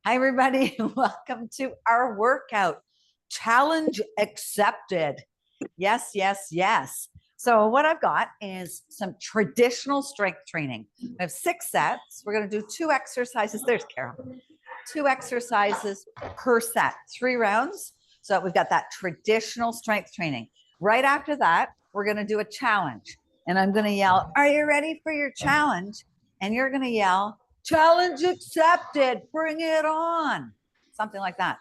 Hi, everybody. Welcome to our workout. Challenge accepted. Yes, yes, yes. So what I've got is some traditional strength training. I have 6 sets. We're going to do 2 exercises. There's Carol. 2 exercises per set, 3 rounds. So we've got that traditional strength training. Right after that, we're going to do a challenge. And I'm going to yell, "Are you ready for your challenge?" And you're going to yell, "Challenge accepted. Bring it on." Something like that.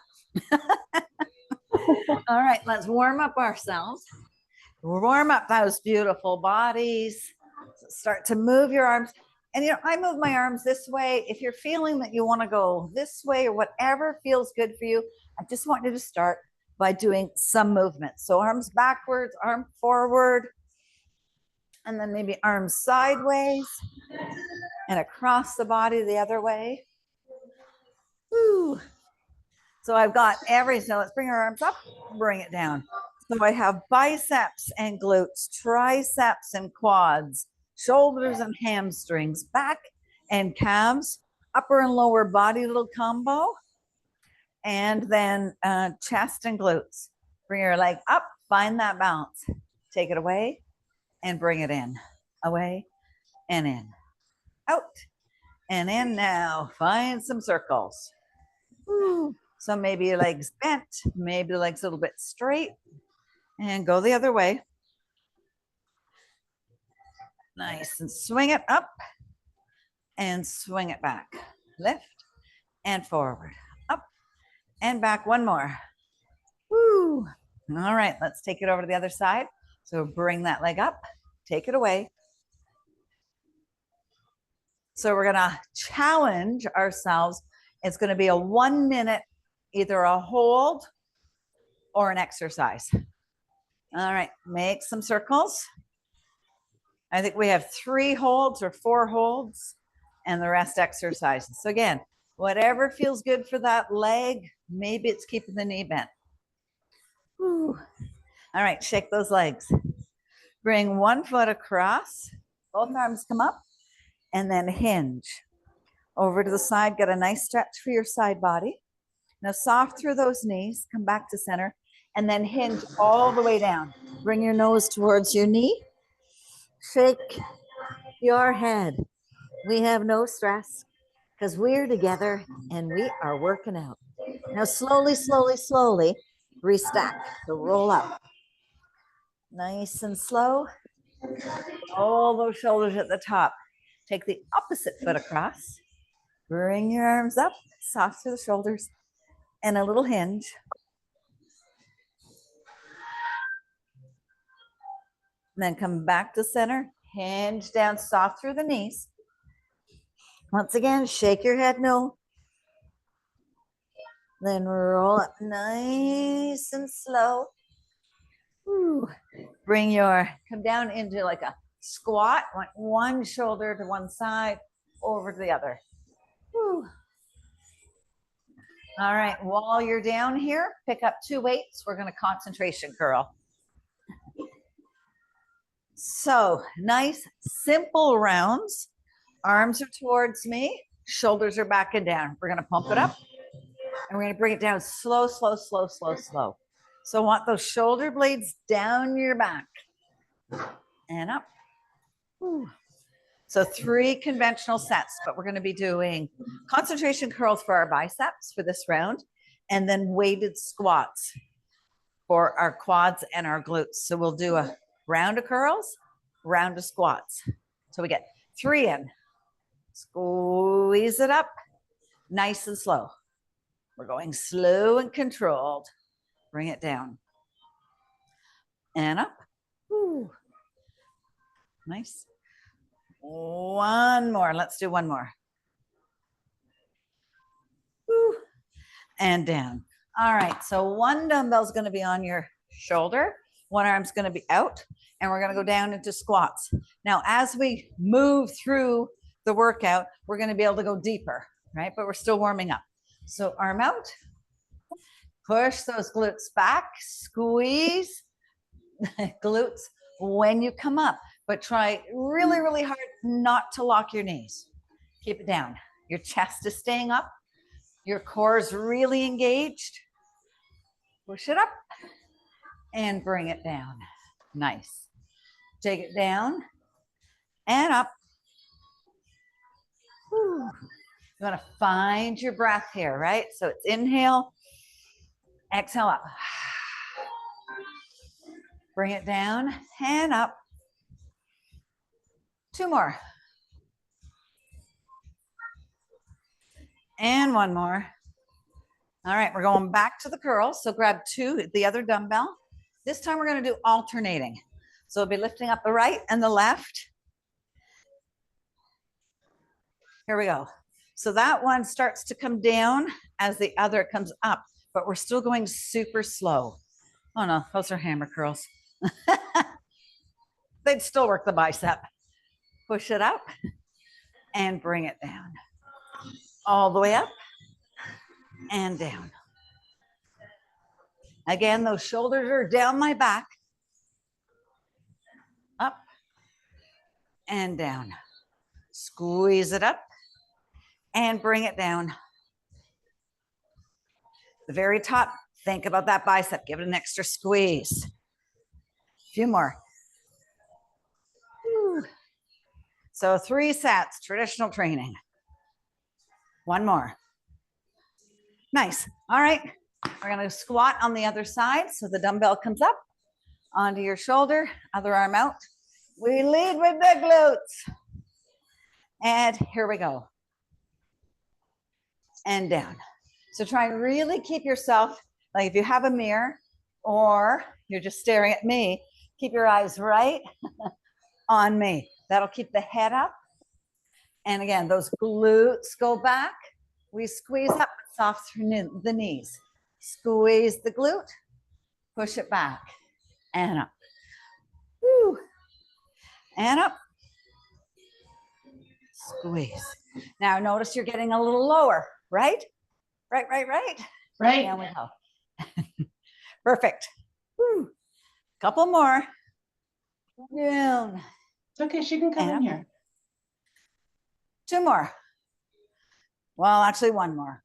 All right, let's warm up ourselves. Warm up those beautiful bodies. Start to move your arms. And I move my arms this way. If you're feeling that you want to go this way or whatever feels good for you, I just want you to start by doing some movement. So arms backwards, arm forward, and then maybe arms sideways and across the body the other way. Woo. So I've got everything. Let's bring our arms up, bring it down. So I have biceps and glutes, triceps and quads, shoulders and hamstrings, back and calves, upper and lower body little combo, and then chest and glutes. Bring your leg up, find that balance. Take it away and bring it in. Away and in. Out and in now. Find some circles. Woo. So maybe your legs bent, maybe the legs a little bit straight, and go the other way. Nice, and swing it up and swing it back. Lift and forward, up and back. One more. Woo. All right, let's take it over to the other side. So bring that leg up, take it away. So we're gonna challenge ourselves. It's gonna be a 1 minute, either a hold or an exercise. All right, make some circles. I think we have 3 holds or 4 holds and the rest exercises. So again, whatever feels good for that leg, maybe it's keeping the knee bent. Whew. All right, shake those legs. Bring one foot across, both arms come up, and then hinge. Over to the side, get a nice stretch for your side body. Now soft through those knees, come back to center, and then hinge all the way down. Bring your nose towards your knee. Shake your head. We have no stress because we're together and we are working out. Now slowly, slowly, slowly restack. So roll up. Nice and slow. All those shoulders at the top. Take the opposite foot across. Bring your arms up, soft through the shoulders, and a little hinge. And then come back to center, hinge down, soft through the knees. Once again, shake your head no. Then roll up nice and slow. Ooh. Come down into like a squat, one shoulder to one side, over to the other. Ooh. All right, while you're down here, pick up 2 weights. We're gonna concentration curl. So nice, simple rounds. Arms are towards me, shoulders are back and down. We're gonna pump it up and we're gonna bring it down slow, slow, slow, slow, slow. So I want those shoulder blades down your back and up. Ooh. So 3 conventional sets, but we're gonna be doing concentration curls for our biceps for this round, and then weighted squats for our quads and our glutes. So we'll do a round of curls, round of squats. So we get 3 in. Squeeze it up, nice and slow. We're going slow and controlled. Bring it down. And up. Ooh. Nice. One more. Let's do one more. Ooh. And down. All right. So one dumbbell is going to be on your shoulder. One arm's going to be out. And we're going to go down into squats. Now, as we move through the workout, we're going to be able to go deeper, right? But we're still warming up. So arm out. Push those glutes back. Squeeze glutes when you come up. But try really, really hard not to lock your knees. Keep it down. Your chest is staying up. Your core is really engaged. Push it up and bring it down. Nice. Take it down and up. Whew. You want to find your breath here, right? So it's inhale, exhale up. Bring it down and up. 2 more. And 1 more. All right, we're going back to the curls. So grab the other dumbbell. This time we're going to do alternating. So we'll be lifting up the right and the left. Here we go. So that one starts to come down as the other comes up, but we're still going super slow. Oh no, those are hammer curls. They'd still work the bicep. Push it up and bring it down. All the way up and down. Again, those shoulders are down my back. Up and down. Squeeze it up and bring it down. The very top, think about that bicep. Give it an extra squeeze. A few more. Whew. So 3 sets, traditional training. 1 more. Nice. All right. We're going to squat on the other side. So the dumbbell comes up onto your shoulder, other arm out. We lead with the glutes. And here we go. And down. So try and really keep yourself, like if you have a mirror or you're just staring at me, keep your eyes right on me. That'll keep the head up. And again, those glutes go back. We squeeze up, soft through the knees. Squeeze the glute, push it back and up. Woo. And up. Squeeze. Now notice you're getting a little lower, right? Right. Right. Down we go. Perfect. Woo. Couple more. Down. It's okay, she can come in here. 2 more. Well, actually 1 more.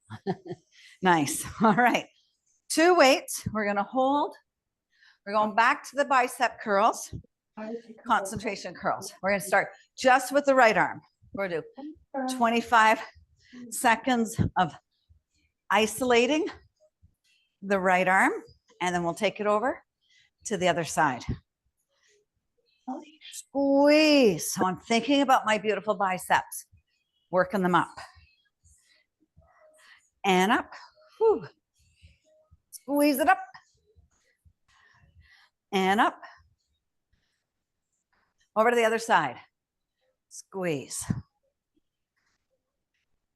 Nice. All right. 2 weights. We're going to hold. We're going back to the bicep curls, concentration curls. We're going to start just with the right arm. We're going to do 25 seconds of isolating the right arm, and then we'll take it over to the other side. Squeeze. So I'm thinking about my beautiful biceps, working them up. And up. Whew. Squeeze it up. And up. Over to the other side. Squeeze.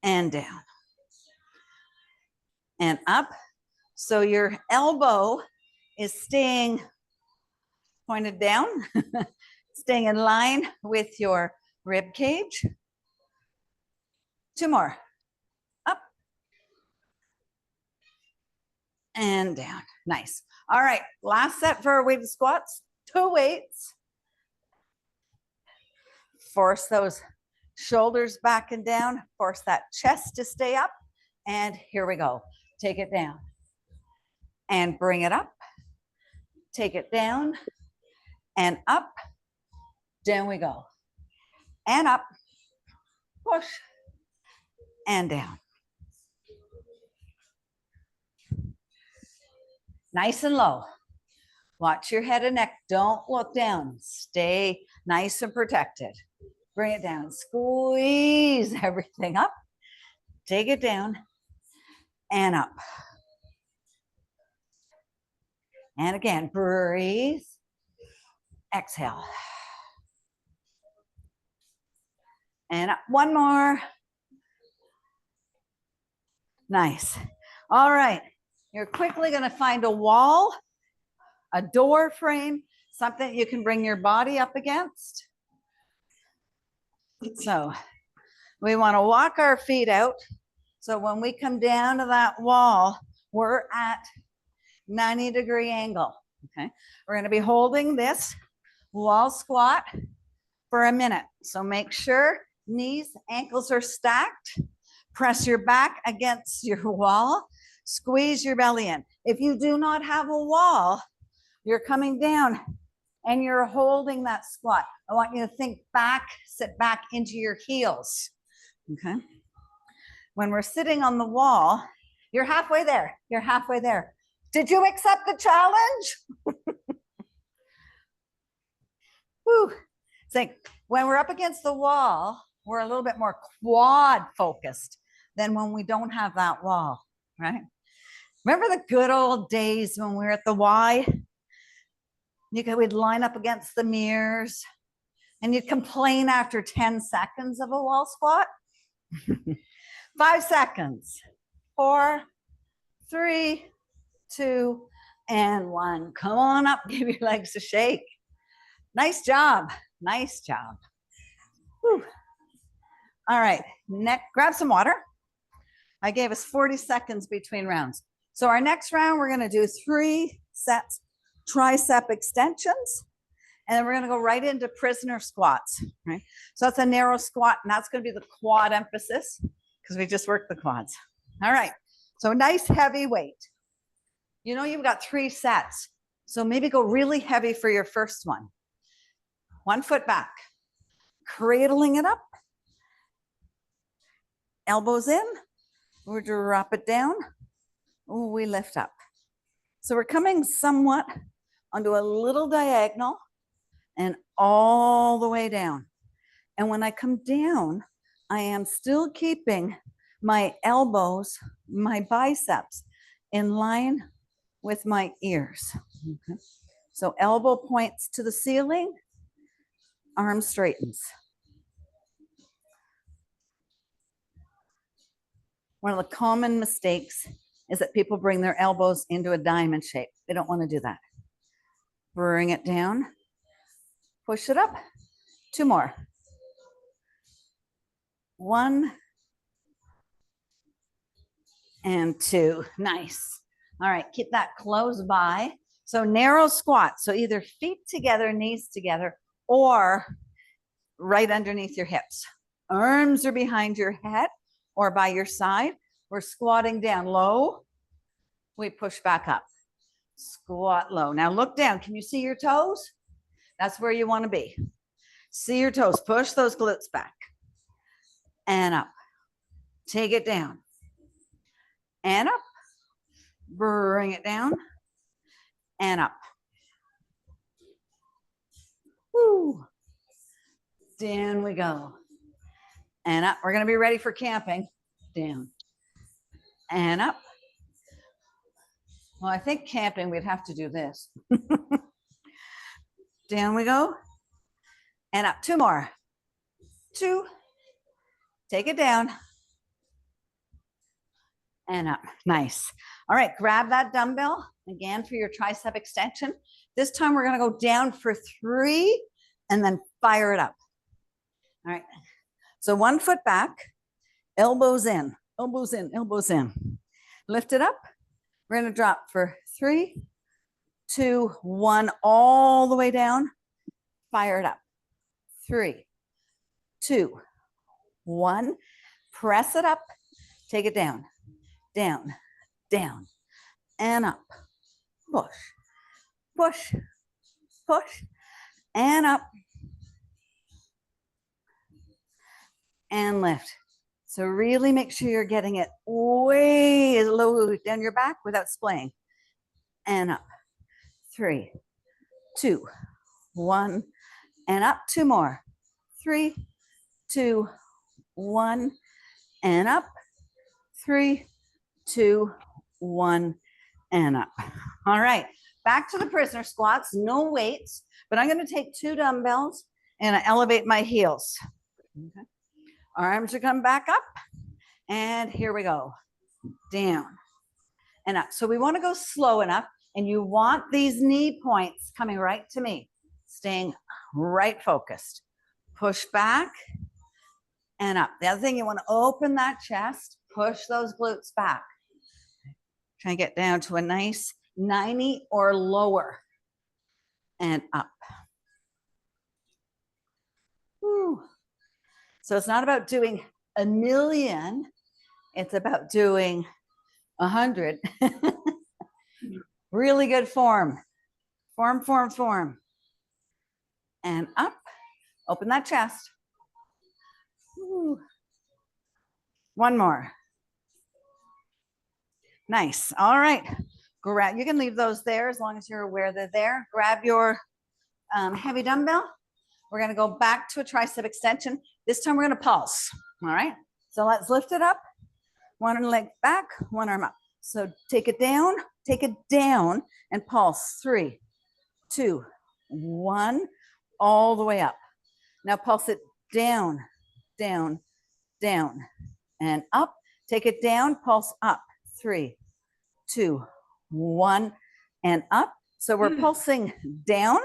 And down. And up. So your elbow is staying pointed down, staying in line with your rib cage. 2 more. Up. And down. Nice. All right. Last set for our weighted squats. 2 weights. Force those shoulders back and down. Force that chest to stay up. And here we go. Take it down. And bring it up. Take it down. And up. Down we go. And up. Push. And down. Nice and low. Watch your head and neck. Don't look down. Stay nice and protected. Bring it down. Squeeze everything up. Take it down and up. And again, breathe. Exhale. And up. 1 more. Nice. All right. You're quickly going to find a wall, a door frame, something you can bring your body up against. So we want to walk our feet out. So when we come down to that wall, we're at 90-degree angle. Okay. We're going to be holding this wall squat for a minute. So make sure knees, ankles are stacked. Press your back against your wall. Squeeze your belly in. If you do not have a wall, you're coming down and you're holding that squat. I want you to think back, sit back into your heels. Okay. When we're sitting on the wall, you're halfway there. You're halfway there. Did you accept the challenge? Whew. It's like when we're up against the wall, we're a little bit more quad focused than when we don't have that wall, right? Remember the good old days when we were at the Y? We'd line up against the mirrors and you'd complain after 10 seconds of a wall squat. 5 seconds. 4, 3, 2, and 1. Come on up, give your legs a shake. Nice job. Nice job. Whew. All right, next, grab some water. I gave us 40 seconds between rounds. So our next round, we're gonna do 3 sets, tricep extensions, and then we're gonna go right into prisoner squats, right? So that's a narrow squat, and that's gonna be the quad emphasis, because we just worked the quads. All right, so nice heavy weight. You know you've got 3 sets, so maybe go really heavy for your first one. 1 foot back, cradling it up, elbows in, we drop it down, we lift up. So we're coming somewhat onto a little diagonal and all the way down. And when I come down, I am still keeping my elbows, my biceps in line with my ears. Okay. So elbow points to the ceiling, arm straightens. One of the common mistakes is that people bring their elbows into a diamond shape. They don't want to do that. Bring it down, push it up, 2 more. 1 and 2, nice. All right, keep that close by. So narrow squat, so either feet together, knees together, or right underneath your hips. Arms are behind your head or by your side. We're squatting down low. We push back up. Squat low. Now look down. Can you see your toes? That's where you want to be. See your toes. Push those glutes back. And up. Take it down. And up. Bring it down. And up. Woo. Down we go. And up. We're going to be ready for camping. Down. And up. Well, I think camping, we'd have to do this. Down we go. And up. 2 more. 2. Take it down. And up. Nice. All right, grab that dumbbell again for your tricep extension. This time we're going to go down for 3 and then fire it up. All right. So 1 foot back, elbows in, elbows in, elbows in. Lift it up. We're going to drop for 3, 2, 1, all the way down. Fire it up. 3, 2, 1. Press it up. Take it down, down, down, and up. Push, push, push, and up. And lift. So really make sure you're getting it way low down your back without splaying. And up. 3, 2, 1, and up. 2 more. 3, 2, 1, and up. 3, 2, 1, and up. All right, back to the prisoner squats, no weights, but I'm going to take 2 dumbbells and I elevate my heels. Okay. Arms are coming back up, and here we go. Down and up. So we want to go slow enough, and you want these knee points coming right to me, staying right focused. Push back and up. The other thing, you want to open that chest, push those glutes back. Try and get down to a nice 90 or lower and up. Whew. So it's not about doing a million, It's about doing 100. Really good form. Form, form, form. And up. Open that chest. Ooh. One more. Nice. All right. Grab. You can leave those there as long as you're aware they're there. Grab your heavy dumbbell. We're going to go back to a tricep extension. This time we're going to pulse. All right. So let's lift it up. One leg back, one arm up. So take it down, and pulse. 3, 2, 1, all the way up. Now pulse it down, down, down, and up. Take it down, pulse up. 3, 2, 1, and up. So we're pulsing down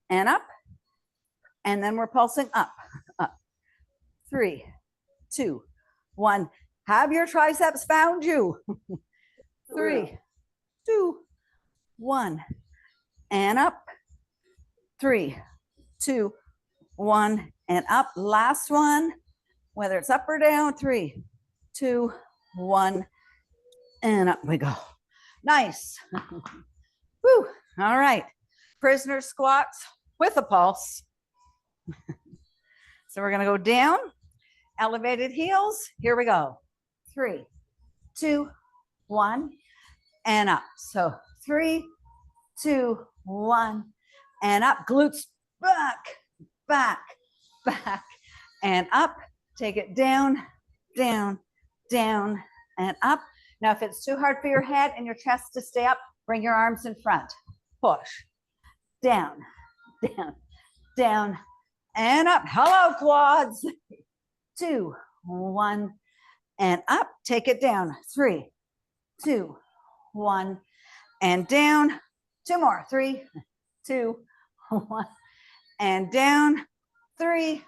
and up, and then we're pulsing up, up. 3, 2, 1. Have your triceps found you? 3, 2, 1, and up. 3, 2, 1, and up. Last one, whether it's up or down. 3, 2, 1, and up we go. Nice. Woo. All right. Prisoner squats with a pulse. So we're going to go down, elevated heels. Here we go. 3, 2, 1, and up. So 3, 2, 1, and up. Glutes back, back, back, and up. Take it down, down, down, and up. Now, if it's too hard for your head and your chest to stay up, bring your arms in front. Push. Down, down, down, and up. Hello, quads. 2, 1, and up. Take it down. 3, 2, 1, and down. 2 more. 3, 2, 1, and down. 3,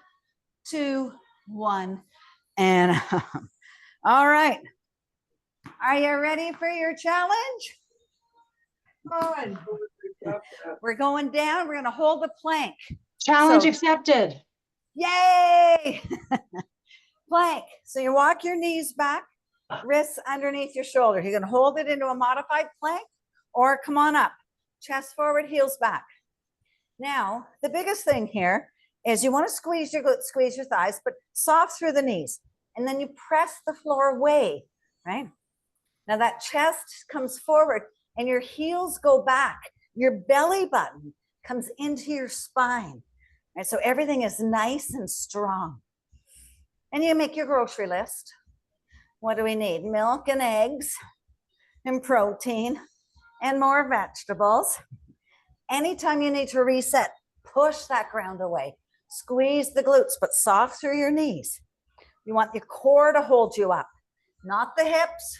2, 1, and up. All right. Are you ready for your challenge? On. We're going down. We're going to hold the plank. Challenge accepted. Yay! Plank. So you walk your knees back, wrists underneath your shoulder. You're going to hold it into a modified plank or come on up. Chest forward, heels back. Now, the biggest thing here is you want to squeeze your glutes, squeeze your thighs, but soft through the knees. And then you press the floor away, right? Now that chest comes forward and your heels go back. Your belly button comes into your spine. Right? So everything is nice and strong. And you make your grocery list. What do we need? Milk and eggs and protein and more vegetables. Anytime you need to reset, push that ground away. Squeeze the glutes, but soft through your knees. You want your core to hold you up, not the hips,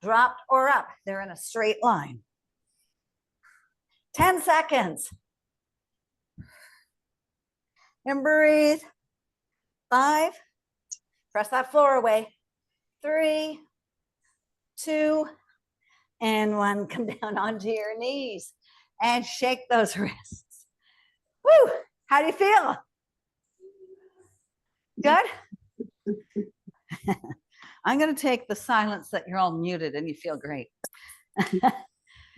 dropped or up. They're in a straight line. 10 seconds. And breathe. 5. Press that floor away. 3, 2, and 1. Come down onto your knees and shake those wrists. Woo! How do you feel? Good? I'm going to take the silence that you're all muted and you feel great.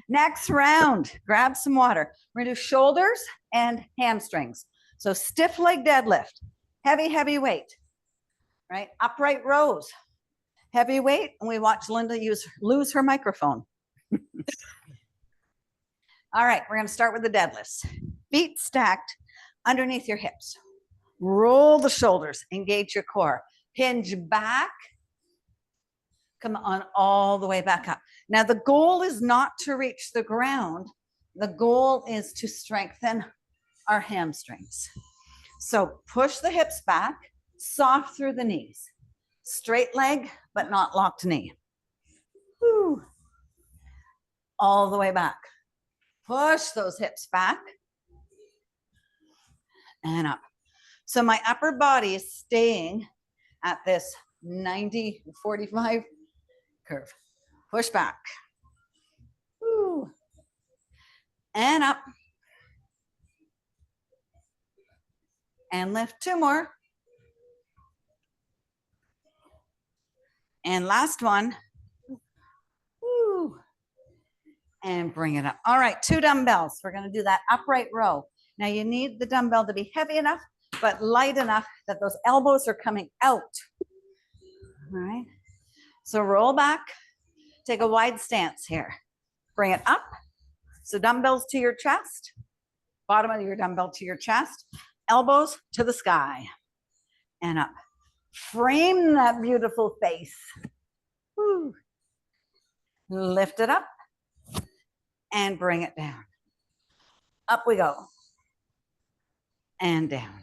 Next round, grab some water. We're going to do shoulders and hamstrings. So stiff leg deadlift, heavy, heavy weight, right? Upright rows, heavy weight. And we watch Linda lose her microphone. All right, we're going to start with the deadlifts. Feet stacked underneath your hips. Roll the shoulders, engage your core. Hinge back. Come on all the way back up. Now, the goal is not to reach the ground. The goal is to strengthen our hamstrings. So push the hips back, soft through the knees. Straight leg, but not locked knee. Woo. All the way back. Push those hips back and up. So my upper body is staying at this 90-45 curve. Push back. Woo. And up. And lift 2 more. And last one. Woo. And bring it up. All right, 2 dumbbells. We're going to do that upright row. Now you need the dumbbell to be heavy enough, but light enough that those elbows are coming out. All right. So roll back, take a wide stance here. Bring it up. So dumbbells to your chest, bottom of your dumbbell to your chest, elbows to the sky and up. Frame that beautiful face. Woo. Lift it up and bring it down. Up we go. And down.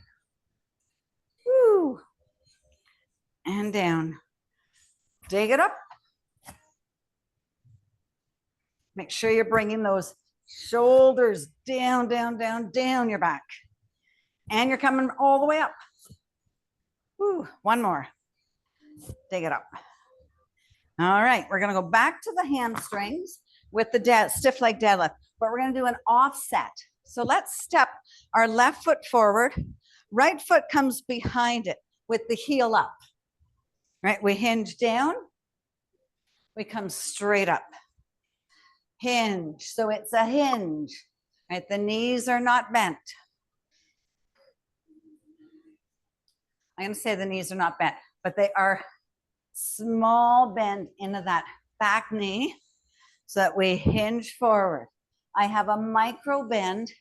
Woo. And down. Dig it up. Make sure you're bringing those shoulders down, down, down, down your back. And you're coming all the way up. Woo. One more. Dig it up. All right, we're gonna go back to the hamstrings with the stiff leg deadlift, but we're gonna do an offset. So let's step our left foot forward. Right foot comes behind it with the heel up. Right, we hinge down. We come straight up. Hinge, so it's a hinge. Right, the knees are not bent. I'm gonna say the knees are not bent, but they are small bend into that back knee so that we hinge forward. I have a micro bend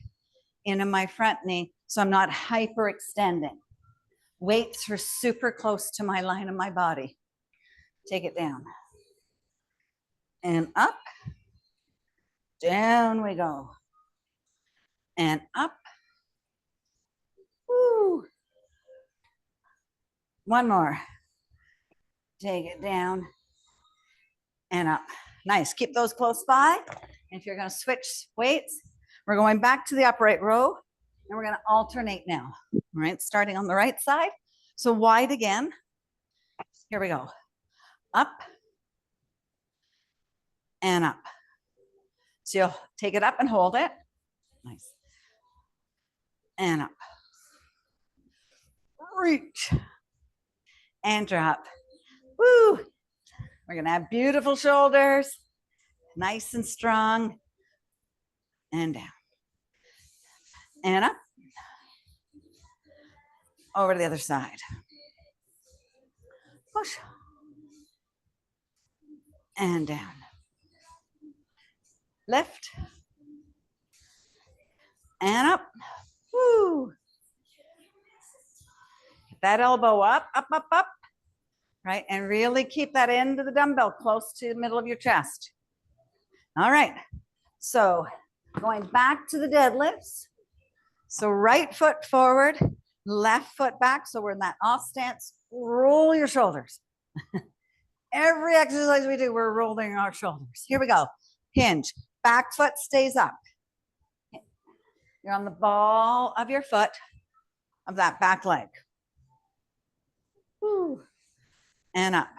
into my front knee, so I'm not hyperextending. Weights are super close to my line of my body. Take it down. And up. Down we go. And up. Woo. One more. Take it down and up. Nice. Keep those close by. And if you're going to switch weights, we're going back to the upright row and we're going to alternate now. All right. Starting on the right side. So wide again. Here we go. Up and up. So you'll take it up and hold it. Nice. And up. Reach. And drop. Woo! We're gonna have beautiful shoulders, nice and strong, and down, and up, over to the other side. Push, and down. Lift, and up. Woo! Get that elbow up, up, up, up. Right, and really keep that end of the dumbbell close to the middle of your chest. All right, so going back to the deadlifts. So right foot forward, left foot back. So we're in that off stance. Roll your shoulders. Every exercise we do, we're rolling our shoulders. Here we go. Hinge. Back foot stays up. You're on the ball of your foot of that back leg. Woo. And up.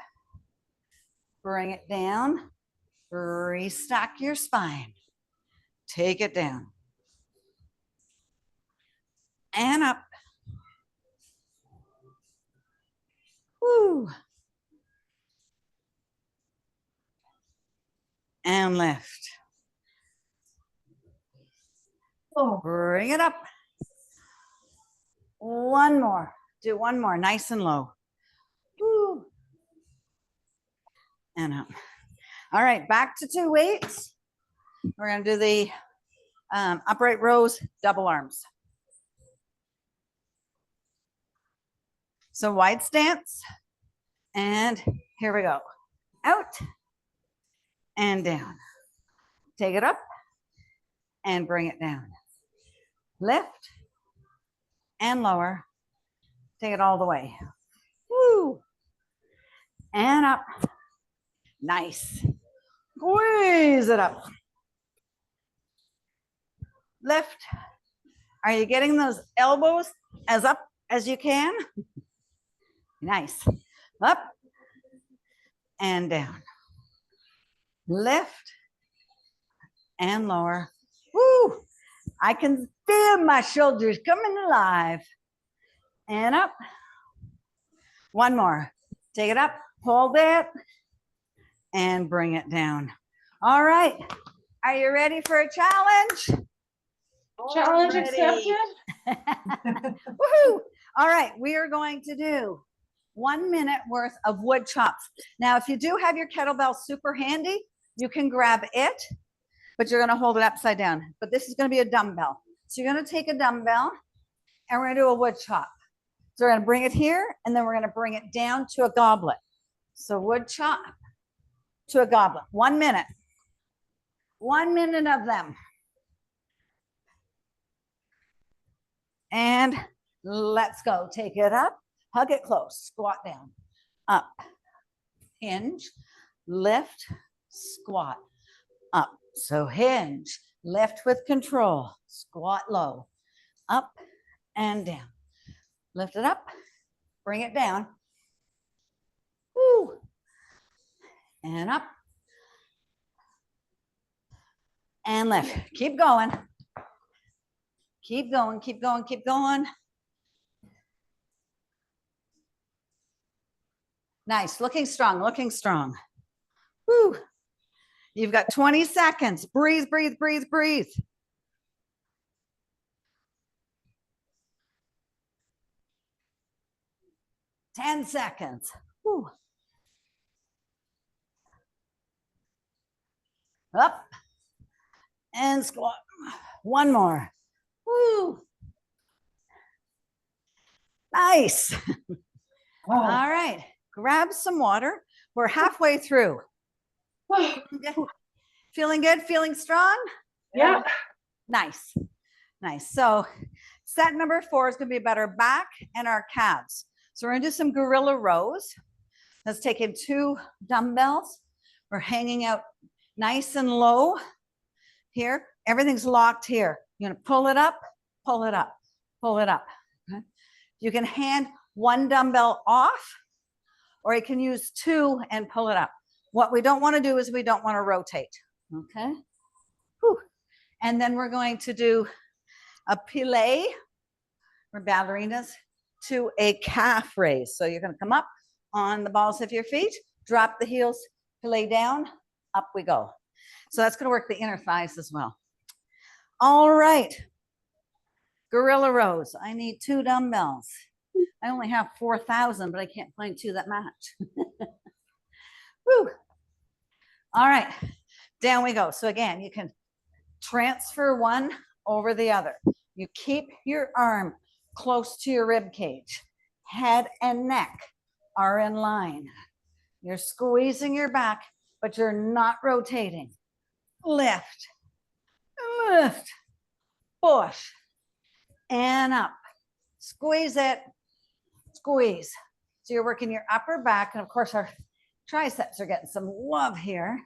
Bring it down. Restack your spine. Take it down. And up. Woo. And lift. Oh, bring it up. One more. Do one more, nice and low. Woo. And up. All right, back to 2 weights. We're going to do the upright rows, double arms. So wide stance. And here we go. Out and down. Take it up and bring it down. Lift and lower. Take it all the way. Woo. And up. Nice. Squeeze it up. Lift. Are you getting those elbows as up as you can? Nice. Up and down. Lift and lower. Woo! I can feel my shoulders coming alive. And up. One more. Take it up. Hold it and bring it down. All right. Are you ready for a challenge? Challenge Ready. accepted. Woohoo! All right, we are going to do 1 minute worth of wood chops. Now, if you do have your kettlebell super handy, you can grab it, but you're gonna hold it upside down. But this is gonna be a dumbbell. So you're gonna take a dumbbell and we're gonna do a wood chop. So we're gonna bring it here and then we're gonna bring it down to a goblet. So wood chop to a goblet, 1 minute. 1 minute of them. And let's go. Take it up, hug it close, squat down, up, hinge, lift, squat, up. So hinge, lift with control, squat low, up and down. Lift it up, bring it down. Woo. And up. And lift. Keep going. Keep going, keep going, keep going. Nice, looking strong, looking strong. Woo. You've got 20 seconds. Breathe, breathe, breathe, breathe. Ten seconds. Woo. Up and squat. One more. Woo. Nice. Oh. All right, grab some water. We're halfway through. Feeling good, feeling strong? Yeah. Nice, nice. So set number 4 is gonna be about our back and our calves. So we're gonna do some gorilla rows. Let's take in 2 dumbbells. We're hanging out nice and low here. Everything's locked here. You're gonna pull it up, pull it up, pull it up. Okay? You can hand 1 dumbbell off, or you can use 2 and pull it up. What we don't wanna do is we don't wanna rotate, okay? Whew. And then we're going to do a plie, or ballerinas, to a calf raise. So you're gonna come up on the balls of your feet, drop the heels, plie down, up we go. So that's gonna work the inner thighs as well. All right, gorilla rows. I need 2 dumbbells. I only have 4,000, but I can't find 2 that match. Woo. All right, down we go. So again, you can transfer one over the other. You keep your arm close to your rib cage. Head and neck are in line. You're squeezing your back, but you're not rotating. Lift, lift, push, and up. Squeeze it, squeeze. So you're working your upper back, and of course our triceps are getting some love here,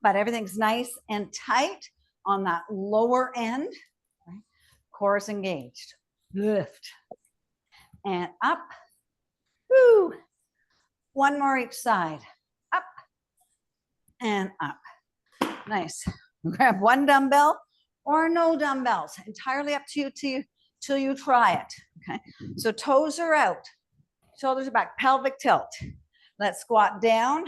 but everything's nice and tight on that lower end. Right? Core is engaged. Lift and up. Woo. 1 more each side. Up and up. Nice. Grab 1 dumbbell or no dumbbells. Entirely up to you till you try it. Okay. So toes are out, shoulders are back, pelvic tilt. Let's squat down,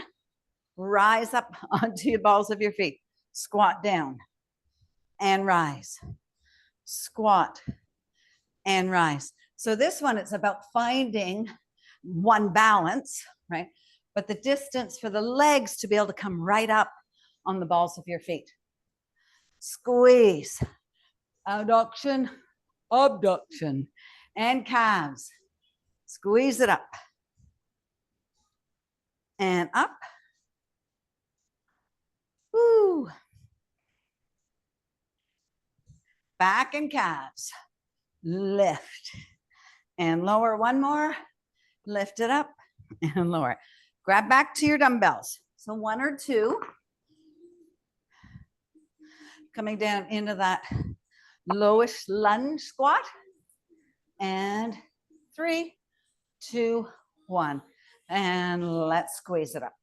rise up onto the balls of your feet. Squat down and rise. Squat and rise. So this one, it's about finding one balance, right? But the distance for the legs to be able to come right up on the balls of your feet. Squeeze, adduction, abduction, and calves. Squeeze it up and up. Woo. Back and calves. Lift and lower. 1 more. Lift it up and lower. Grab back to your dumbbells. So 1 or 2. Coming down into that lowish lunge squat. And 3, 2, 1. And let's squeeze it up.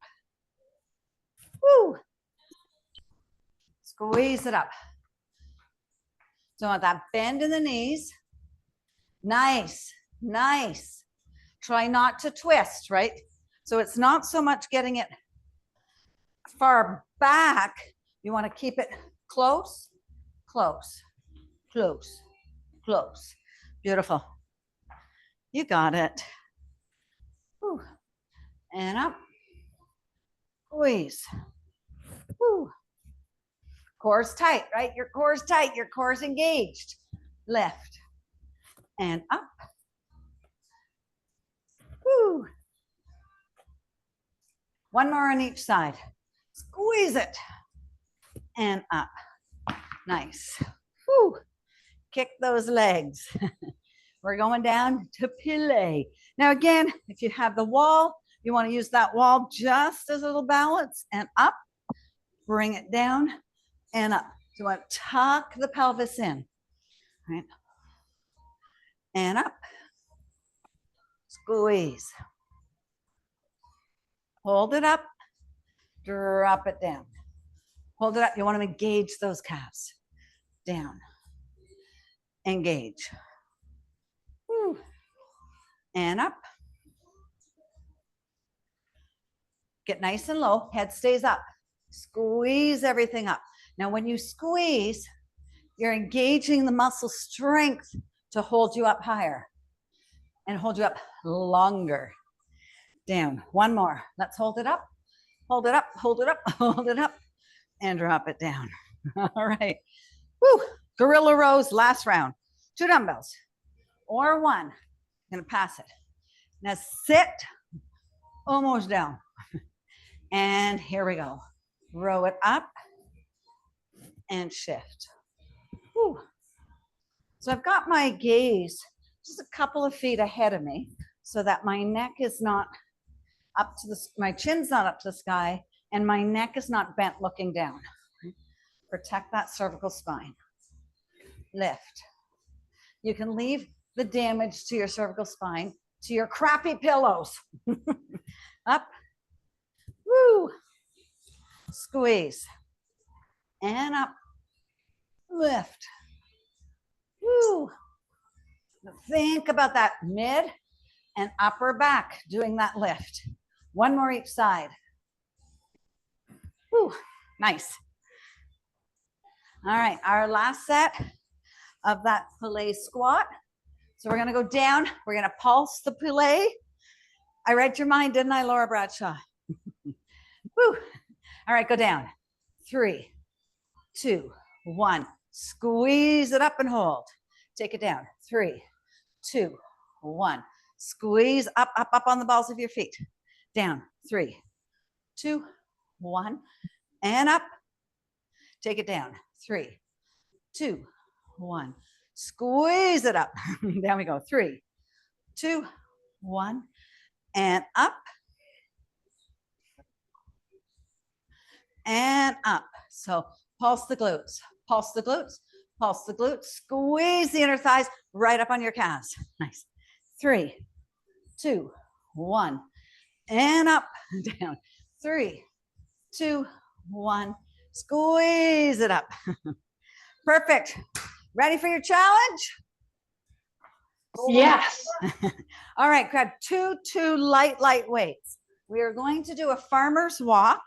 Woo. Squeeze it up. So want that bend in the knees. Nice, nice. Try not to twist, right? So it's not so much getting it far back. You want to keep it close, close, close, close. Beautiful. You got it. Whew. And up. Squeeze. Whew. Core's tight, right? Your core's tight. Your core's engaged. Lift. And up. Whew. One more on each side. Squeeze it. And up. Nice. Whew. Kick those legs. We're going down to plie. Now again, if you have the wall, you want to use that wall just as a little balance and up. Bring it down and up. So you want to tuck the pelvis in. Right? And up. Squeeze. Hold it up. Drop it down. Hold it up. You want to engage those calves. Down. Engage. Woo. And up. Get nice and low. Head stays up. Squeeze everything up. Now, when you squeeze, you're engaging the muscle strength to hold you up higher and hold you up longer. Down. One more. Let's hold it up. Hold it up. Hold it up. Hold it up. And drop it down. All right. Woo. Gorilla rows, last round. 2 dumbbells or 1. I'm going to pass it. Now sit almost down. And here we go. Row it up and shift. Woo. So I've got my gaze just a couple of feet ahead of me so that my neck is not up to my chin's not up to the sky and my neck is not bent looking down. Protect that cervical spine. Lift. You can leave the damage to your cervical spine to your crappy pillows. Up. Woo. Squeeze. And up. Lift. Woo. Think about that mid and upper back doing that lift. 1 more each side. Woo. Nice. All right, our last set of that plie squat. So we're gonna go down, we're gonna pulse the plie. I read your mind, didn't I, Laura Bradshaw? Woo. All right, go down. 3, 2, 1. Squeeze it up and hold. Take it down. 3, 2, 1. Squeeze up, up, up on the balls of your feet. Down. 3, 2, 1. And up. Take it down. 3, 2, 1. Squeeze it up. Down we go. 3, 2, 1. And up. And up. So pulse the glutes. Pulse the glutes. Pulse the glutes. Squeeze the inner thighs right up on your calves. Nice. 3, 2, 1. And up. Down. 3, 2, 1. Squeeze it up. Perfect. Ready for your challenge? Yes. All right, grab two light weights. We are going to do a farmer's walk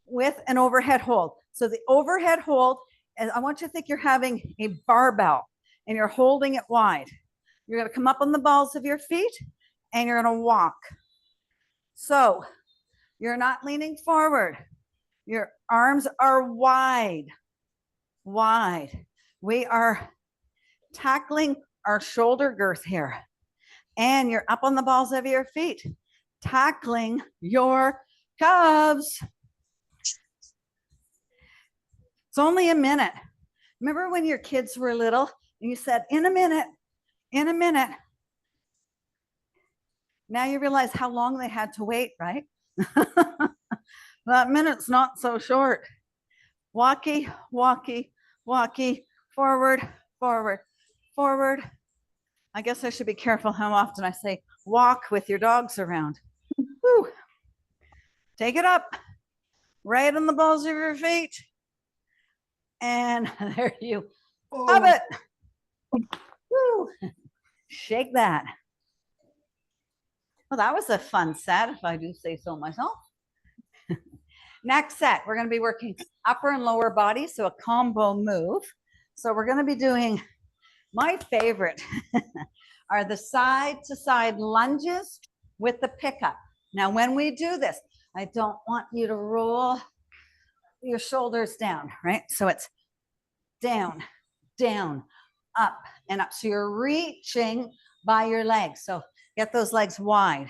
with an overhead hold. So the overhead hold, and I want you to think you're having a barbell and you're holding it wide. You're going to come up on the balls of your feet and you're going to walk. So you're not leaning forward. Your arms are wide, wide. We are tackling our shoulder girth here. And you're up on the balls of your feet, tackling your calves. It's only a minute. Remember when your kids were little and you said, in a minute, in a minute. Now you realize how long they had to wait, right? That minute's not so short. Walkie, walkie, walkie, forward, forward, forward. I guess I should be careful how often I say walk with your dogs around. Woo. Take it up, right on the balls of your feet. And there you have it. Woo. Shake that. Well, that was a fun set, if I do say so myself. Next set, we're going to be working upper and lower body, so a combo move. So we're going to be doing, my favorite are the side to side lunges with the pickup. Now, when we do this, I don't want you to roll your shoulders down, right? So it's down, down, up, and up. So you're reaching by your legs. So get those legs wide.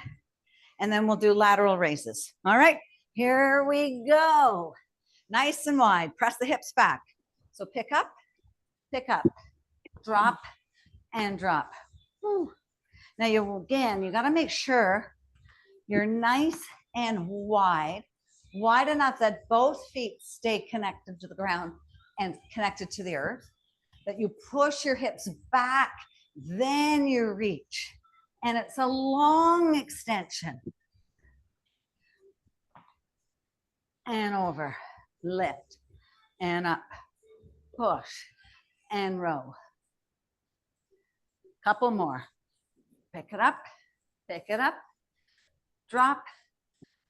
And then we'll do lateral raises. All right, here we go. Nice and wide. Press the hips back. So pick up, drop, and drop. Whew. Now you got to make sure you're nice and wide enough that both feet stay connected to the ground and connected to the earth, that you push your hips back, then you reach. And it's a long extension. And over, lift, and up, push, and row. Couple more. Pick it up, drop,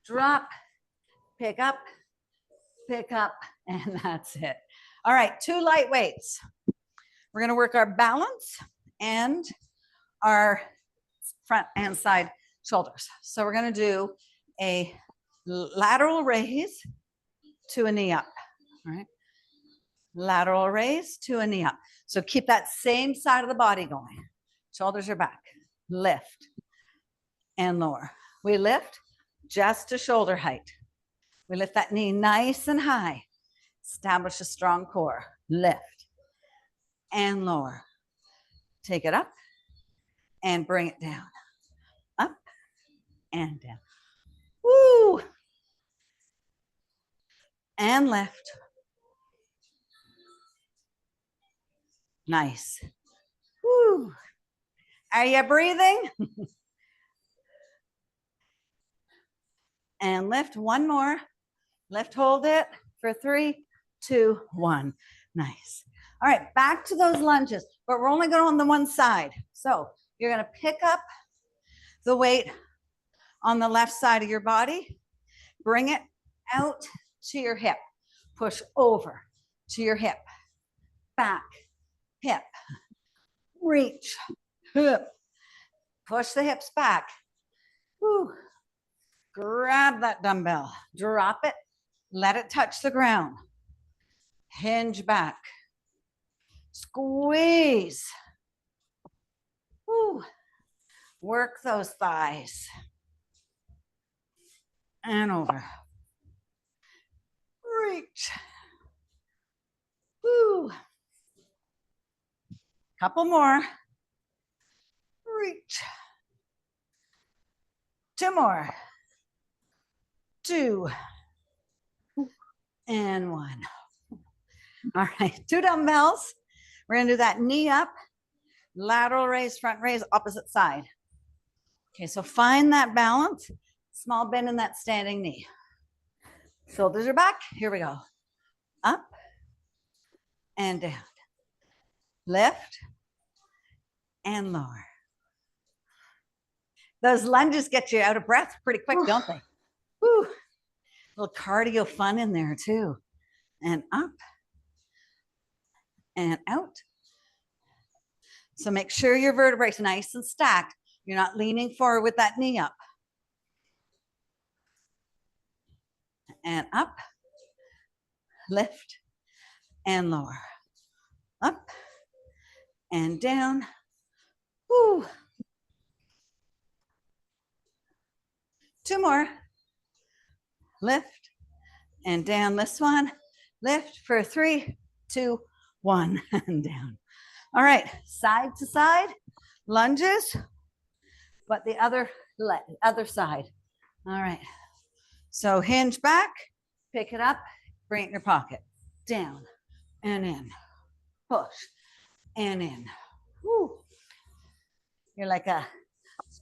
drop, pick up, and that's it. All right, 2 light weights. We're gonna work our balance and our front and side shoulders. So we're gonna do a lateral raise to a knee up, all right? Lateral raise to a knee up. So keep that same side of the body going. Shoulders are back, lift and lower. We lift just to shoulder height. We lift that knee nice and high. Establish a strong core. Lift and lower. Take it up and bring it down. Up and down. Woo! And lift. Nice. Woo! Are you breathing? And lift. One more. Lift, hold it for 3, 2, 1. Nice. All right, back to those lunges, but we're only going on the one side. So you're going to pick up the weight on the left side of your body, bring it out to your hip, push over to your hip, back, hip, reach, hip, push the hips back. Woo. Grab that dumbbell, drop it, let it touch the ground, hinge back, squeeze. Woo. Work those thighs and over. Reach. Woo. Couple more. Reach. 2 more. 2 and 1. All right, 2 dumbbells. We're gonna do that knee up, lateral raise, front raise, opposite side. Okay, so find that balance, small bend in that standing knee. Shoulders are back, here we go. Up and down. Lift and lower. Those lunges get you out of breath pretty quick, don't they? Woo. A little cardio fun in there too. And up and out. So make sure your vertebrae is nice and stacked. You're not leaning forward with that knee up. And up, lift and lower. Up and down. Woo. 2 more. Lift and down. This one. Lift for 3, 2, 1, and down. All right, side to side lunges, but the other side. All right. So hinge back, pick it up, bring it in your pocket. Down and in. Push and in. Woo. You're like a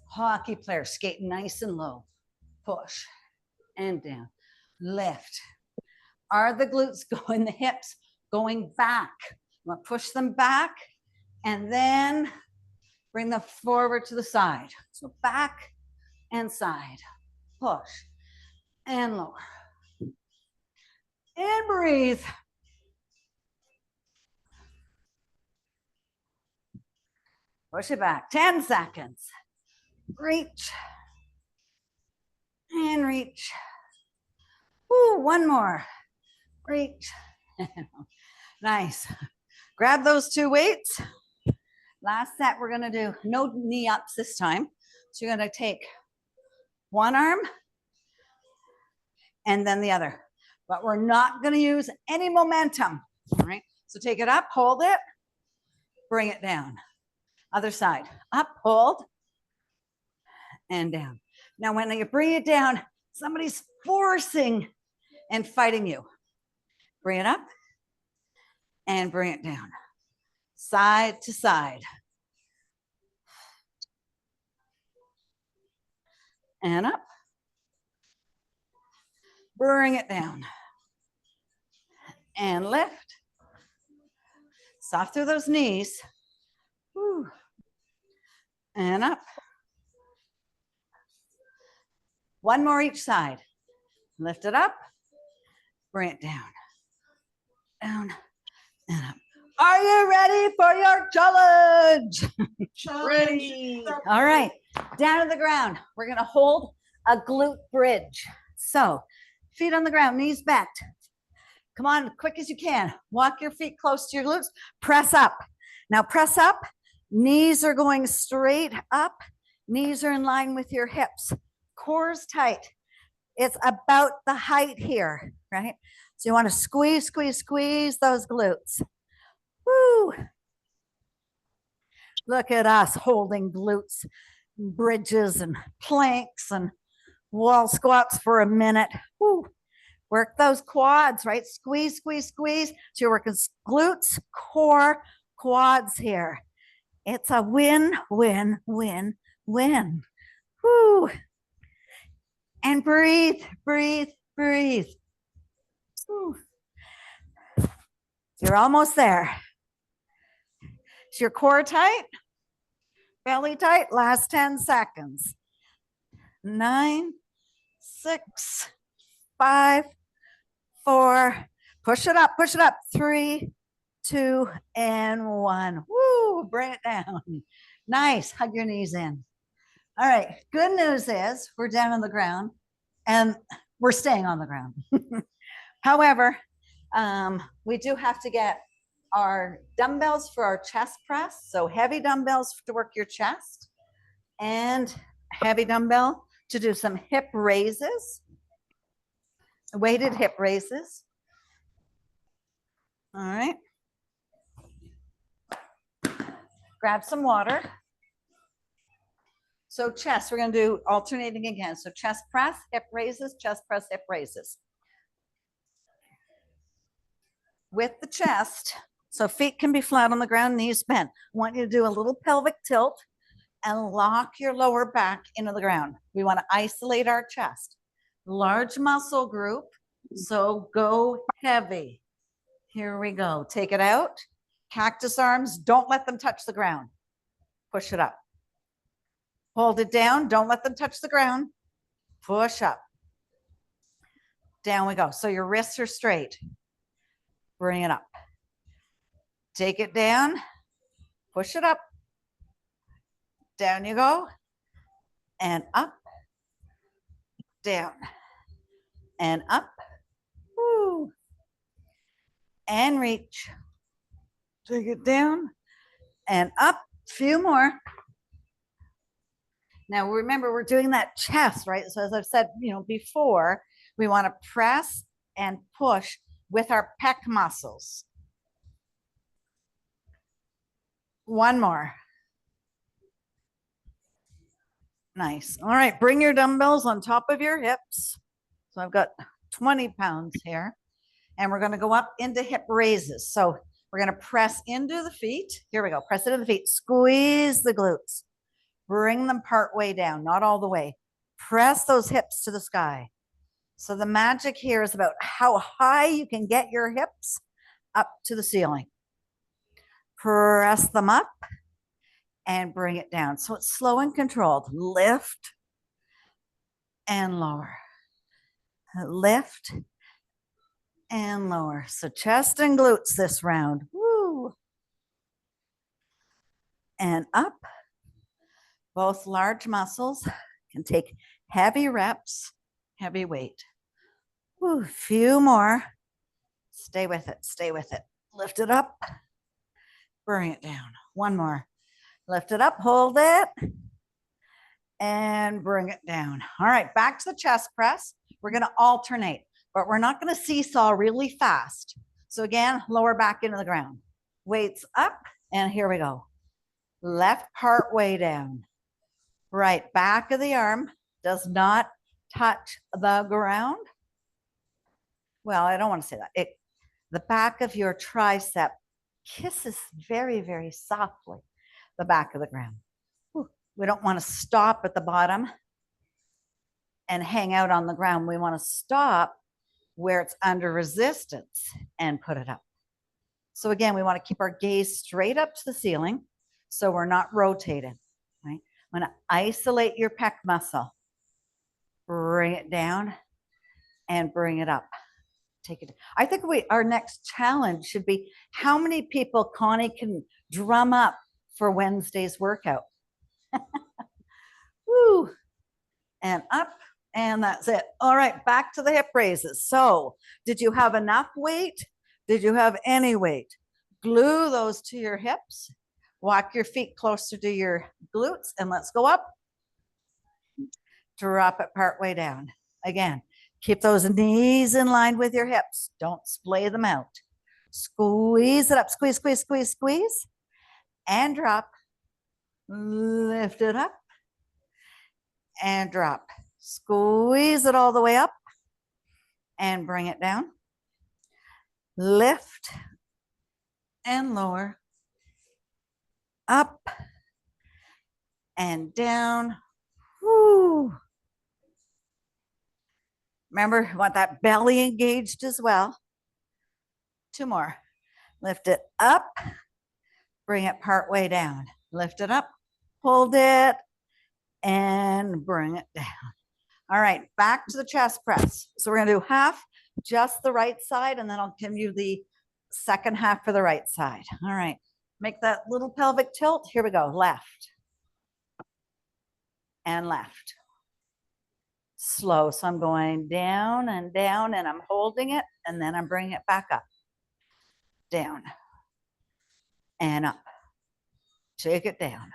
hockey player skating nice and low. Push and down. Lift. Are the glutes going, the hips going back? I'm gonna push them back and then bring them forward to the side. So back and side. Push and lower. And breathe. Push it back. 10 seconds. Reach. And reach. Woo, one more. Reach. Nice. Grab those 2 weights. Last set, we're gonna do no knee ups this time. So you're gonna take one arm and then the other. But we're not gonna use any momentum, all right? So take it up, hold it, bring it down. Other side, up, hold, and down. Now when you bring it down, somebody's forcing and fighting you. Bring it up and bring it down. Side to side. And up. Bring it down. And lift. Soft through those knees. Woo. And up. One more each side. Lift it up. Bring it down. Down and up. Are you ready for your challenge? Ready. All right, down to the ground. We're gonna hold a glute bridge. So feet on the ground, knees bent. Come on, quick as you can. Walk your feet close to your glutes. Press up. Now press up. Knees are going straight up. Knees are in line with your hips. Core's tight. It's about the height here, right? So you want to squeeze, squeeze, squeeze those glutes. Woo! Look at us holding glutes, bridges and planks and wall squats for a minute. Woo! Work those quads, right? Squeeze, squeeze, squeeze. So you're working glutes, core, quads here. It's a win, win, win, win. Woo! And breathe, breathe, breathe. Woo. You're almost there. Is your core tight? Belly tight? Last 10 seconds. 9, 6, 5, 4. Push it up, push it up. 3, 2, and 1. Woo, bring it down. Nice, hug your knees in. All right, good news is we're down on the ground and we're staying on the ground. However, we do have to get our dumbbells for our chest press. So heavy dumbbells to work your chest and heavy dumbbell to do some hip raises, weighted hip raises. All right. Grab some water. So chest, we're going to do alternating again. So chest press, hip raises, chest press, hip raises. With the chest, so feet can be flat on the ground, knees bent. I want you to do a little pelvic tilt and lock your lower back into the ground. We want to isolate our chest. Large muscle group, so go heavy. Here we go. Take it out. Cactus arms, don't let them touch the ground. Push it up. Hold it down. Don't let them touch the ground. Push up. Down we go. So your wrists are straight. Bring it up. Take it down. Push it up. Down you go. And up. Down. And up. Woo. And reach. Take it down. And up. Few more. Now, remember, we're doing that chest, right? So as I've said, before, we want to press and push with our pec muscles. One more. Nice. All right, bring your dumbbells on top of your hips. So I've got 20 pounds here. And we're going to go up into hip raises. So we're going to press into the feet. Here we go. Press into the feet. Squeeze the glutes. Bring them part way down, not all the way. Press those hips to the sky. So the magic here is about how high you can get your hips up to the ceiling. Press them up and bring it down. So it's slow and controlled. Lift and lower. Lift and lower. So chest and glutes this round. Woo. And up. Both large muscles can take heavy reps, heavy weight. Woo, few more. Stay with it, stay with it. Lift it up, bring it down. One more. Lift it up, hold it, and bring it down. All right, back to the chest press. We're gonna alternate, but we're not gonna seesaw really fast. So again, lower back into the ground. Weights up, and here we go. Left part way down. Right back of the arm does not touch the ground. Well, I don't want to say that. The back of your tricep kisses very, very softly the back of the ground. Whew. We don't want to stop at the bottom and hang out on the ground. We want to stop where it's under resistance and put it up. So again, we want to keep our gaze straight up to the ceiling so we're not rotating, right? I'm going to isolate your pec muscle. Bring it down and bring it up. Take it. I think our next challenge should be how many people Connie can drum up for Wednesday's workout. Woo. And up, and that's it. All right, back to the hip raises. So did you have enough weight? Did you have any weight? Glue those to your hips. Walk your feet closer to your glutes, and let's go up. Drop it part way down. Again, keep those knees in line with your hips. Don't splay them out. Squeeze it up. Squeeze, squeeze, squeeze, squeeze. And drop. Lift it up. And drop. Squeeze it all the way up. And bring it down. Lift. And lower. Up. And down. Woo. Remember, you want that belly engaged as well. Two more. Lift it up. Bring it part way down. Lift it up. Hold it. And bring it down. All right, back to the chest press. So we're going to do half, just the right side, and then I'll give you the second half for the right side. All right, make that little pelvic tilt. Here we go. Left. And left. Slow. So I'm going down, and I'm holding it, and then I'm bringing it back up. Down. And up. Take it down.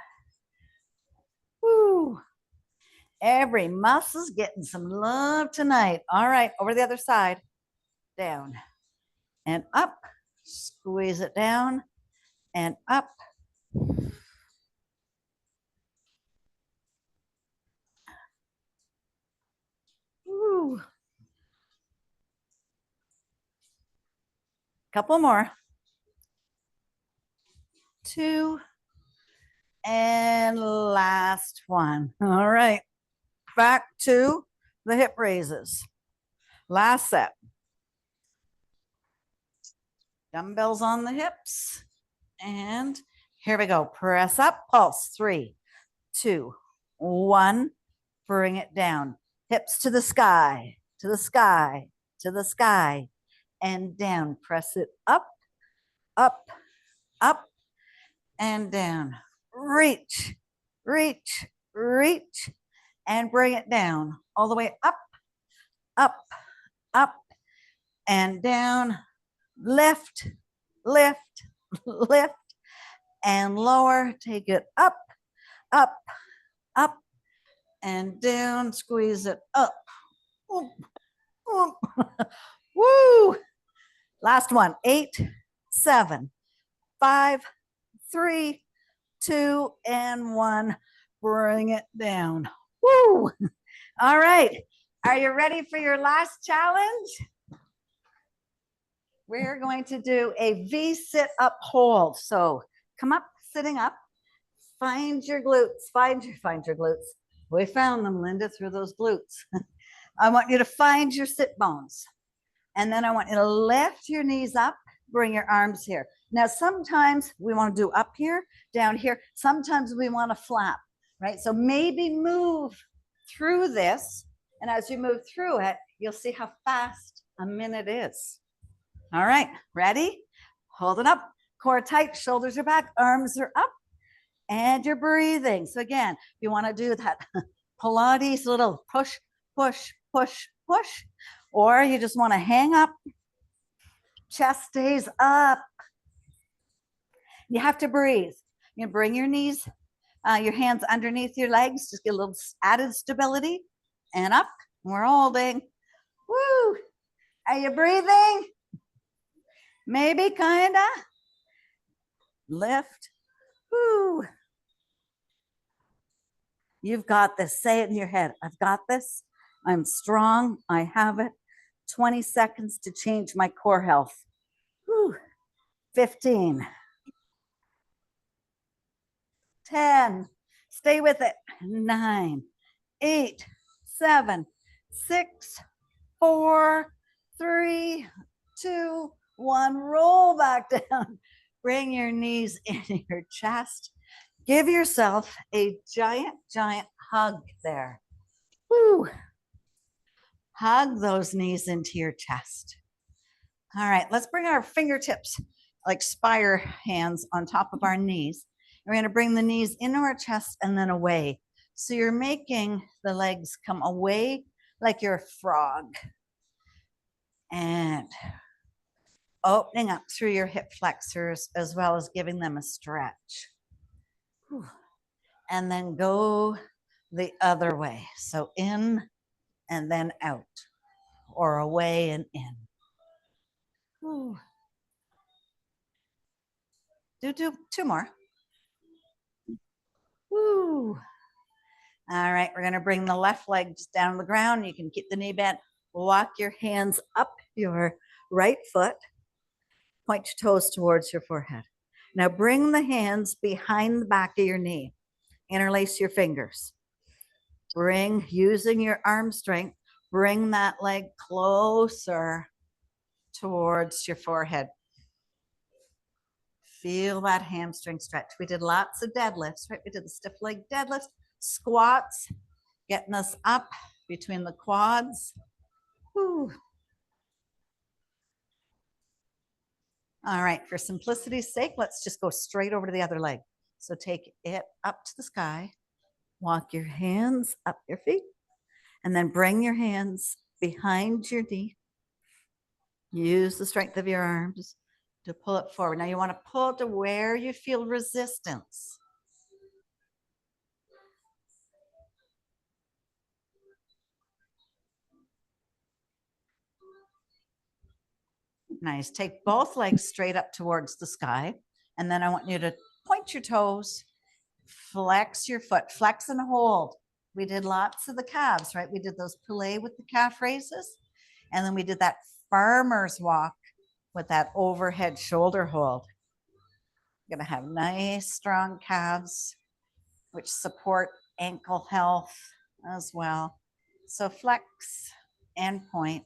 Woo. Every muscle's getting some love tonight. All right, over the other side. Down. And up. Squeeze it down. And up. Woo. Couple more. 2. And last one. All right. Back to the hip raises. Last set. Dumbbells on the hips. And here we go. Press up, pulse. 3, 2, 1. Bring it down. Hips to the sky, to the sky, to the sky, and down. Press it up, up, up, and down. Reach, reach, reach, and bring it down. All the way up, up, up, and down. Lift, lift, lift, and lower. Take it up, up, up, and down. Squeeze it up. Woo! Last one. 8, 7, 5, 3, 2, and 1. Bring it down. Woo! All right. Are you ready for your last challenge? We're going to do a V sit up hold. So come up, sitting up. Find your glutes. Find your glutes. We found them, Linda, through those glutes. I want you to find your sit bones. And then I want you to lift your knees up, bring your arms here. Now, sometimes we want to do up here, down here. Sometimes we want to flap, right? So maybe move through this And as you move through it, you'll see how fast a minute is. All right, ready? Hold it up, core tight, shoulders are back, arms are up, and you're breathing. So again, you want to do that Pilates little push, push, push, push, or you just want to hang up, chest stays up. You have to breathe. You bring your knees, your hands underneath your legs, just get a little added stability, and up. We're holding. Woo! Are you breathing? Maybe, kinda. Lift. Woo! You've got this. Say it in your head. I've got this. I'm strong. I have it. 20 seconds to change my core health. Woo. 15. 10. Stay with it. 9, 8, 7, 6, 4, 3, 2, 1. Roll back down. Bring your knees into your chest. Give yourself a giant, giant hug there. Woo. Hug those knees into your chest. All right, let's bring our fingertips like spire hands on top of our knees. We're going to bring the knees into our chest and then away. So you're making the legs come away like you're a frog. And opening up through your hip flexors as well as giving them a stretch. Whew. And then go the other way. So in and then out, or away and in. Whew. Do two more. Woo. All right, we're gonna bring the left leg just down to the ground. You can keep the knee bent. Walk your hands up your right foot. Point your toes towards your forehead. Now bring the hands behind the back of your knee. Interlace your fingers. Bring, using your arm strength, bring that leg closer towards your forehead. Feel that hamstring stretch. We did lots of deadlifts, right? We did the stiff leg deadlifts, squats, getting us up between the quads. Whew. All right, for simplicity's sake, let's just go straight over to the other leg. So take it up to the sky, walk your hands up your feet, and then bring your hands behind your knee. Use the strength of your arms to pull it forward. Now you want to pull to where you feel resistance. Nice. Take both legs straight up towards the sky. And then I want you to point your toes, flex your foot, flex and hold. We did lots of the calves, right? We did those poulet with the calf raises. And then we did that farmer's walk with that overhead shoulder hold. You're going to have nice, strong calves, which support ankle health as well. So flex and point,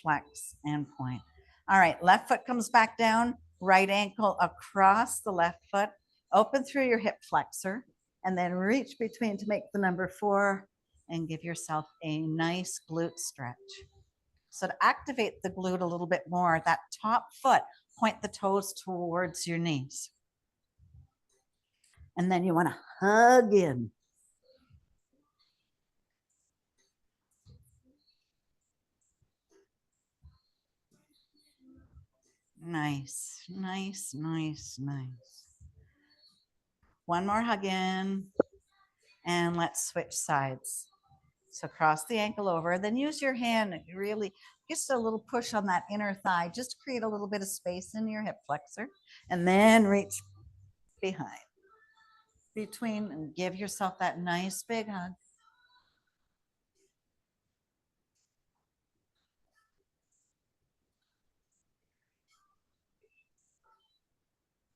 flex and point. All right, left foot comes back down, right ankle across the left foot, open through your hip flexor, and then reach between to make the number 4 and give yourself a nice glute stretch. So to activate the glute a little bit more, that top foot, point the toes towards your knees. And then you want to hug in. Nice, nice, nice, nice. One more hug in, and let's switch sides. So cross the ankle over, then use your hand, really just a little push on that inner thigh, just to create a little bit of space in your hip flexor, and then reach behind, between, and give yourself that nice big hug.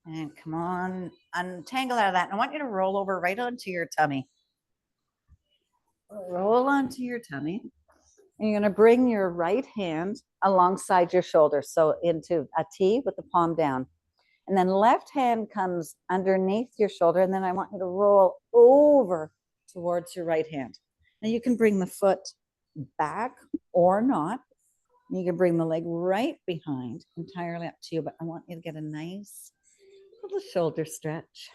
And come on, untangle out of that. And I want you to roll over right onto your tummy. Roll onto your tummy. And you're going to bring your right hand alongside your shoulder. So into a T with the palm down. And then left hand comes underneath your shoulder. And then I want you to roll over towards your right hand. Now you can bring the foot back or not. You can bring the leg right behind, entirely up to you, but I want you to get a nice little shoulder stretch.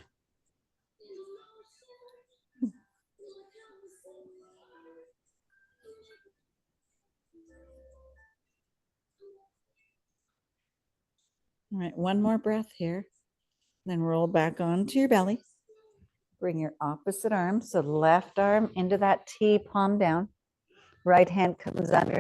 All right, one more breath here. Then roll back onto your belly. Bring your opposite arm, so left arm into that T, palm down. Right hand comes under.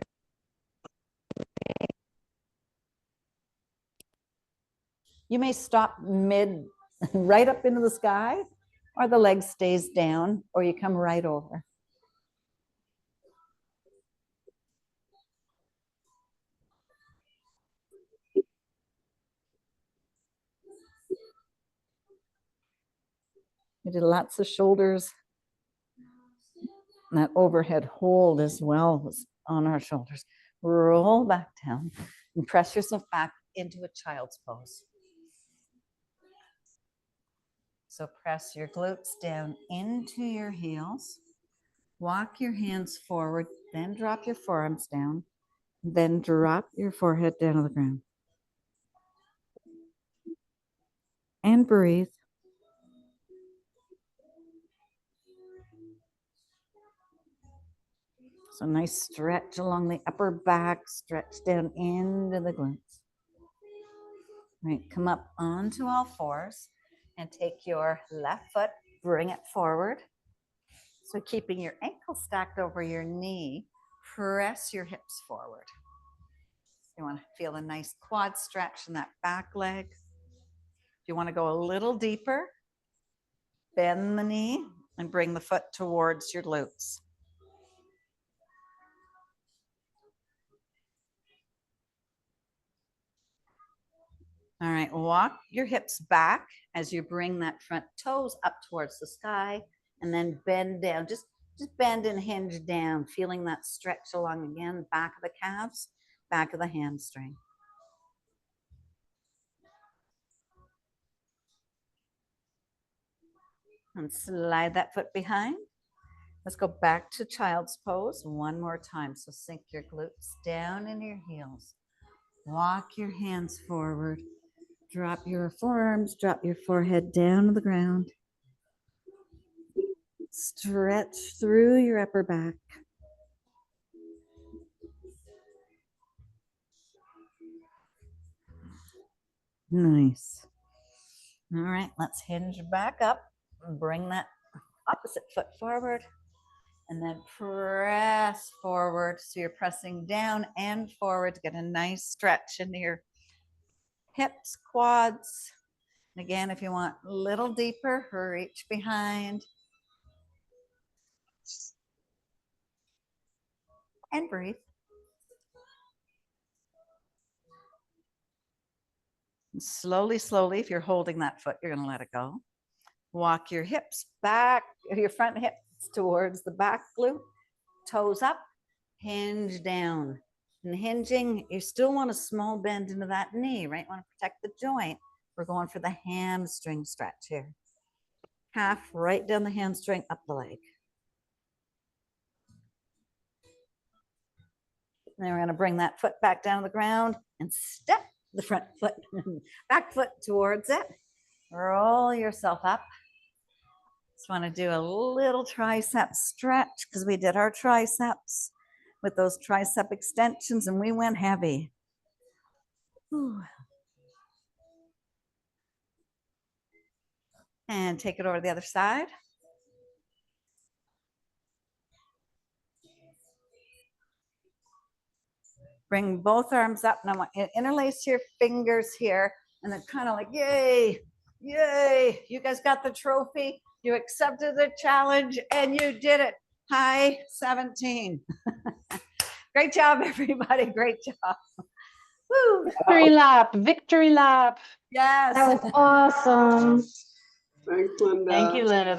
You may stop mid, right up into the sky, or the leg stays down, or you come right over. We did lots of shoulders. And that overhead hold as well was on our shoulders. Roll back down and press yourself back into a child's pose. So press your glutes down into your heels. Walk your hands forward, then drop your forearms down, then drop your forehead down to the ground. And breathe. So nice stretch along the upper back, stretch down into the glutes. All right, come up onto all fours and take your left foot, bring it forward. So keeping your ankle stacked over your knee, press your hips forward. You want to feel a nice quad stretch in that back leg. If you want to go a little deeper, bend the knee and bring the foot towards your glutes. All right, walk your hips back as you bring that front toes up towards the sky, and then bend down. Just bend and hinge down, feeling that stretch along again, back of the calves, back of the hamstring. And slide that foot behind. Let's go back to child's pose one more time. So sink your glutes down in your heels. Walk your hands forward. Drop your forearms, drop your forehead down to the ground. Stretch through your upper back. Nice. All right, let's hinge back up and bring that opposite foot forward and then press forward. So you're pressing down and forward to get a nice stretch into your hips, quads. And again, if you want a little deeper, reach behind. And breathe. And slowly, slowly, if you're holding that foot, you're going to let it go. Walk your hips back, your front hips towards the back glute, toes up, hinge down. And hinging, you still want a small bend into that knee, right? You want to protect the joint. We're going for the hamstring stretch here. Half right down the hamstring, up the leg. Then we're going to bring that foot back down to the ground and step the front foot, back foot towards it. Roll yourself up. Just want to do a little tricep stretch because we did our triceps with those tricep extensions and we went heavy. Ooh. And take it over to the other side. Bring both arms up. And I want you to interlace your fingers here. And then kind of like, yay, yay. You guys got the trophy. You accepted the challenge and you did it. High 17. Great job, everybody. Great job. Woo. Victory lap. Victory lap. Yes. That was awesome. Thanks, Linda. Thank you, Linda.